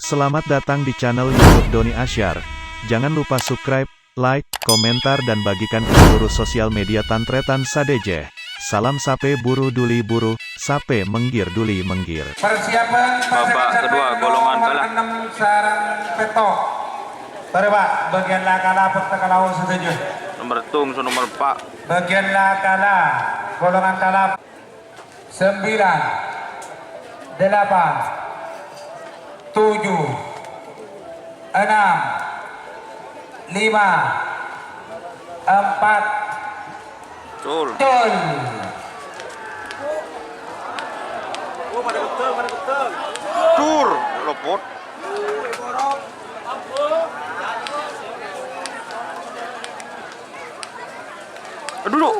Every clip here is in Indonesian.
Selamat datang di channel YouTube Doni Asyar. Jangan lupa subscribe, like, komentar dan bagikan ke seluruh sosial media Tantretan Sadeje. Salam sape buru duli buru, sape menggir duli menggir. Persiapan babak kedua golongan kalah 6 sarang petok. Mari Pak, bagian lakala pertekalau setuju. Nomor tung nomor 4. Bagian lakala golongan kalah 9 8 7 6 5 4 Betul. Betul. Tur lopot. Duduk.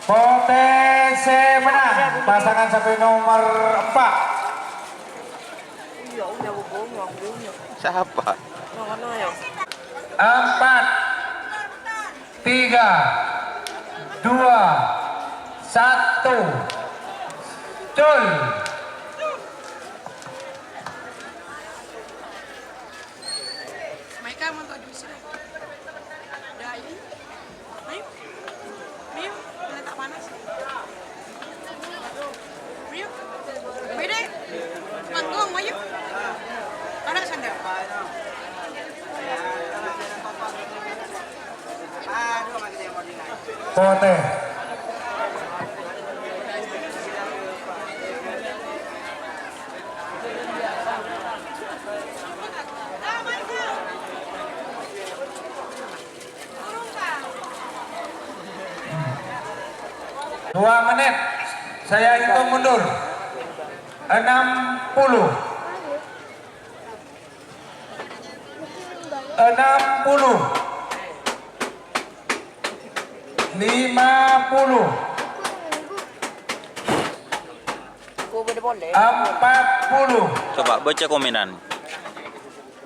Potensi menang pasangan sampai nomor 4. Siapa? 4 3 2 1 Cul. Mereka mau di sini. Ada ini. Ayo. Ayo, letak panas. Ayo. Beda. Manggung, ayo. Ada sandal. Pote. Dua menit. Saya hitung mundur. 60. 60. 50. 40. Coba baca komenan.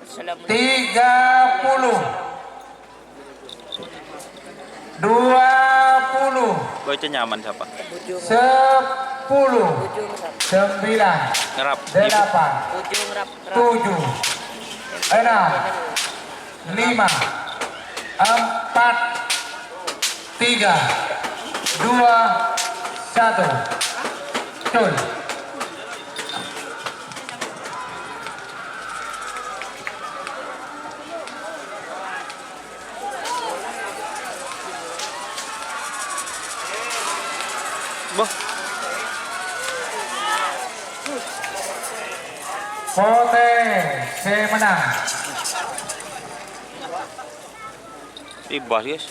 30. 20. Baca nyaman siapa? 10. 9. Ngerap. 8. 7. 6. 5. 4. 3. 2. 1. Cul. Bah, Potensi menang. ibas guys.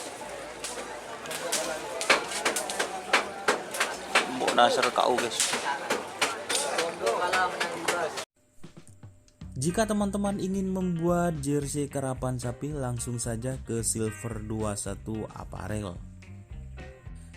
Mbok Nasr KU guys. Jika teman-teman ingin membuat jersey karapan sapi, langsung saja ke Silver 21 Apparel.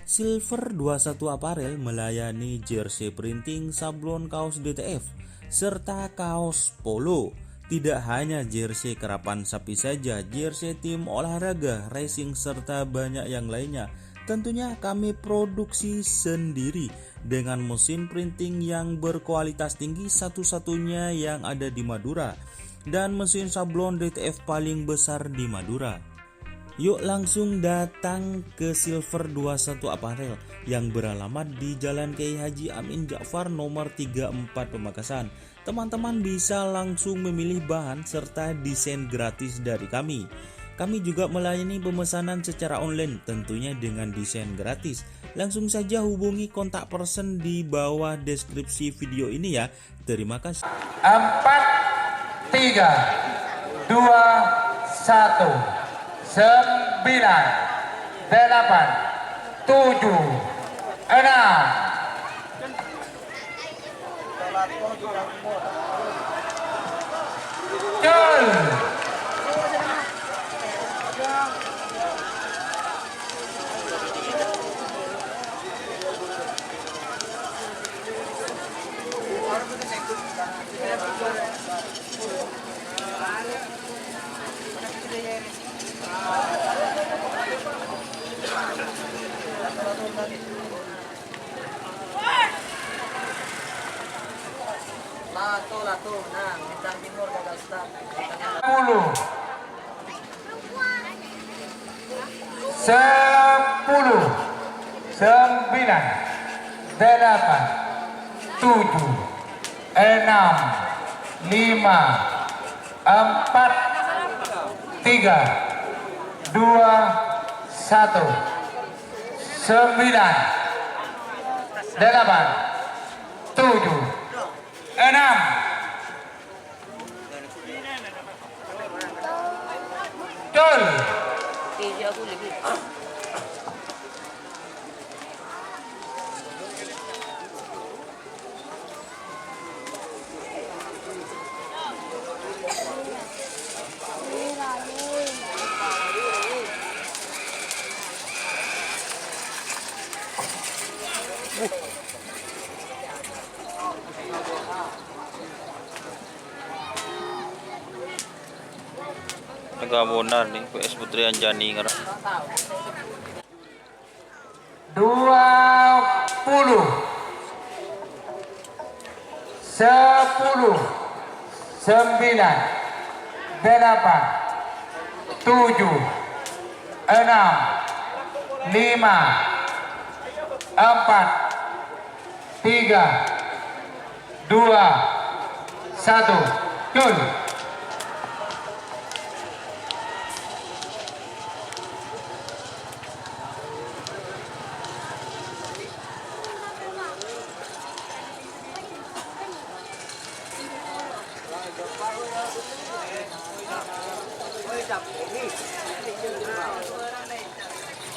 Silver 21 Apparel melayani jersey printing, sablon kaos DTF, serta kaos polo. Tidak hanya jersey karapan sapi saja, jersey tim olahraga, racing, serta banyak yang lainnya. Tentunya kami produksi sendiri dengan mesin printing yang berkualitas tinggi, satu-satunya yang ada di Madura, dan mesin sablon DTF paling besar di Madura. Yuk langsung datang ke Silver 21 Apparel yang beralamat di Jalan Kiai Haji Amin Ja'far nomor 34 Pamekasan. Teman-teman bisa langsung memilih bahan serta desain gratis dari kami. Kami juga melayani pemesanan secara online, tentunya dengan desain gratis. Langsung saja hubungi kontak person di bawah deskripsi video ini ya. Terima kasih. 4 3 2 1 9 8 7 6 Cul. Nah, bintang timur gagal start. 10 10 9 8 7 6 5 4 3 2 1 9 8 7 6 Betul. Keja aku lebih. Nagabonar nih PS Putri Anjani ngarep. 20 10 9 8 7 6 5 4 3 2 1 Yun.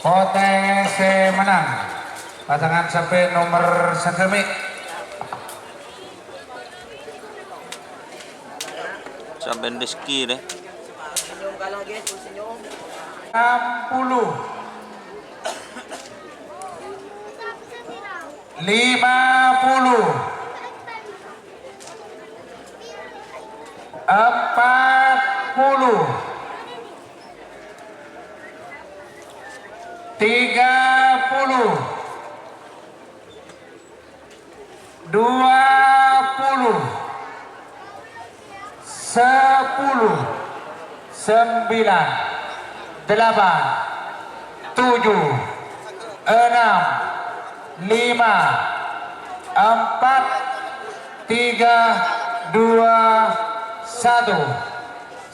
Potensi menang pasangan sampai nomor segemi Sampai Rizky deh. Senyum kalah guys, senyum. 60 50 40 30 20 10 9 8 7 6 5 4 3 2 1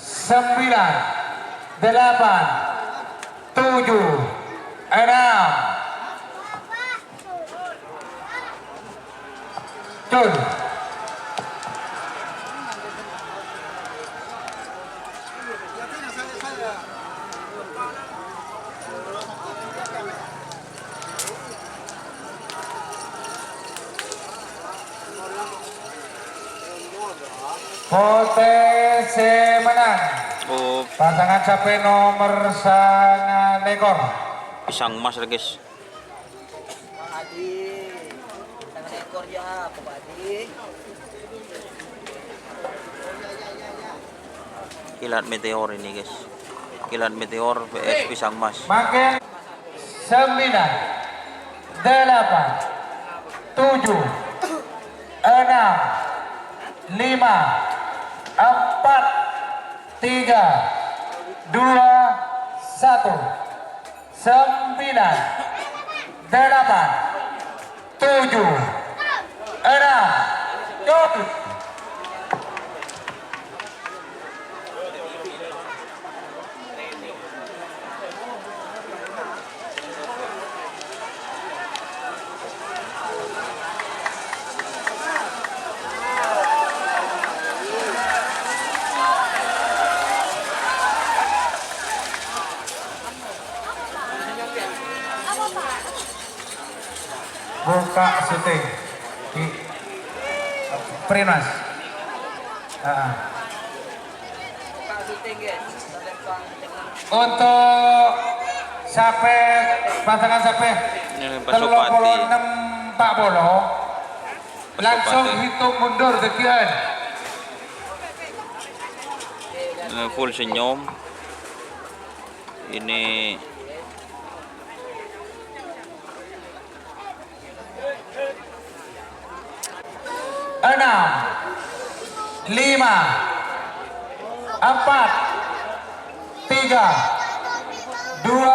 9 8 7 6 Cul. Potensi menang Oh, pasangan sampai nomor sangat lekor pisang mas lah guys. Bang Adi. Tangan ekor ya, Pak Adi. Kilat meteor ini guys. Kilat meteor PS pisang mas. makin 9 8 7 6 5 4 3 2 1 9 8 7 6 Yuk. Buka syuting di Primas. Buka syuting guys. Lempang tengah. Untuk sampai pasangan sampai Ini telur Pasopati. polo 6 Pak Bolo langsung Pasopati. hitung mundur dekian. Full senyum. Ini 6 5, 4, 3, 2, 1,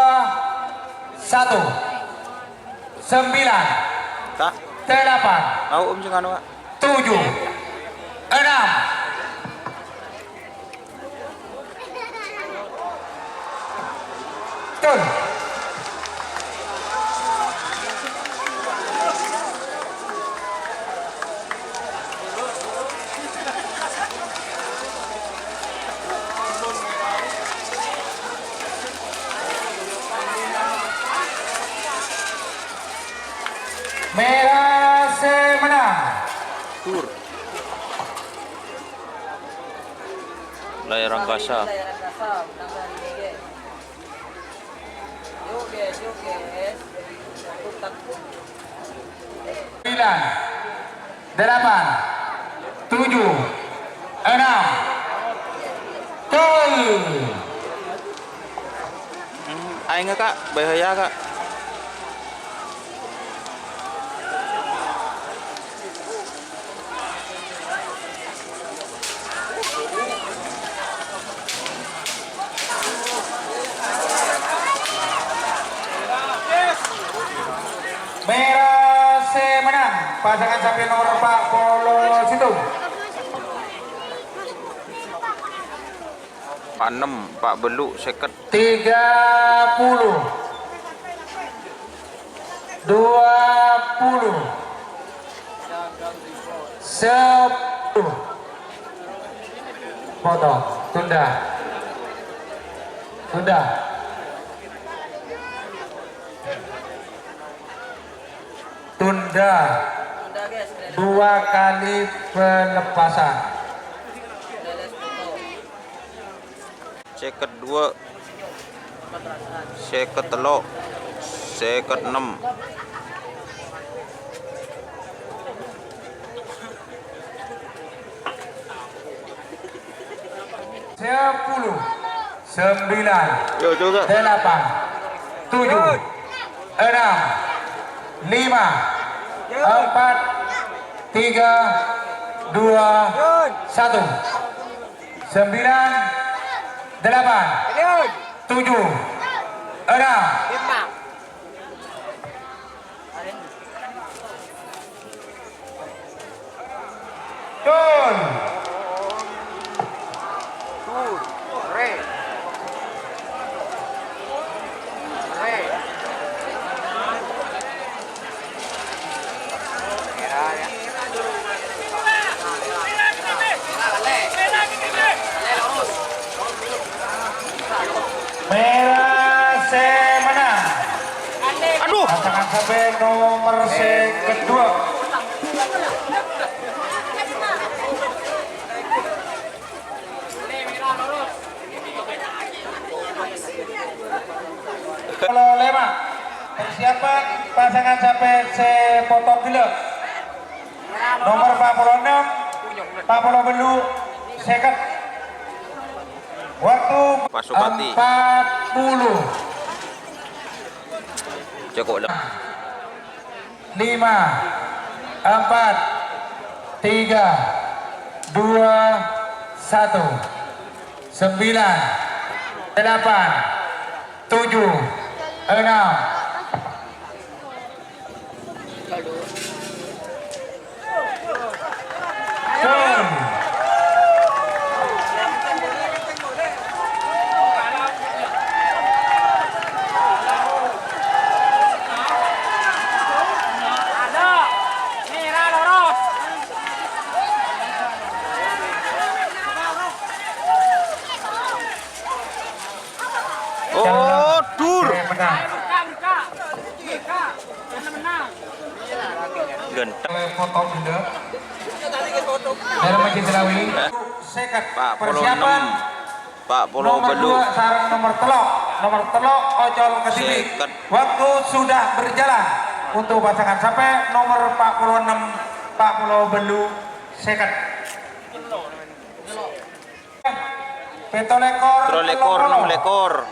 9, Tak? 8, Tahu jangan Pak. 7, 6, Tun. Merah semenang. Tur. Layar angkasa. Layar angkasa menang hari ini guys. Yuk guys, yuk guys. Takut. 9, 8, 7, 6, Gol. Ai nggak Kak? Bahaya Kak. Merah semenang. Pasangan sapi nomor 40 situ. Pak 6, Pak Beluk seket. 30, 20, 10. Potong, tunda. Tunda. Tunda. Udah guys, udah 2 kali pelepasan. les foto. Seket 2, seket 3, seket 6. Sepuluh, 9, Yo juga. 8, 7, 6, 5, 4, 3, 2, 1, 9, 8, 7, 6. Gol. Merah semenang. Aduh. Pasangan sapi nomor kedua. Kalau lema persiapan pasangan sapi sepotong gila nomor 46 40 belu seket waktu Pak Supati. 40 Cukup lah. 5, 4, 3, 2, 1, 9, 8, 7, 6. Gol. Oh, tur. Menang. Genteng. Potong gila dalam Masjid Selawi. Seket Pak Polo 6, persiapan Pak Polo nomor Beluk. 2 sarang nomor telok ojol ke sini. Seket. Waktu sudah berjalan untuk pasangan sampai nomor 46 Pak Pulau Belu seket. Peto lekor, Tro lekor, 6 lekor.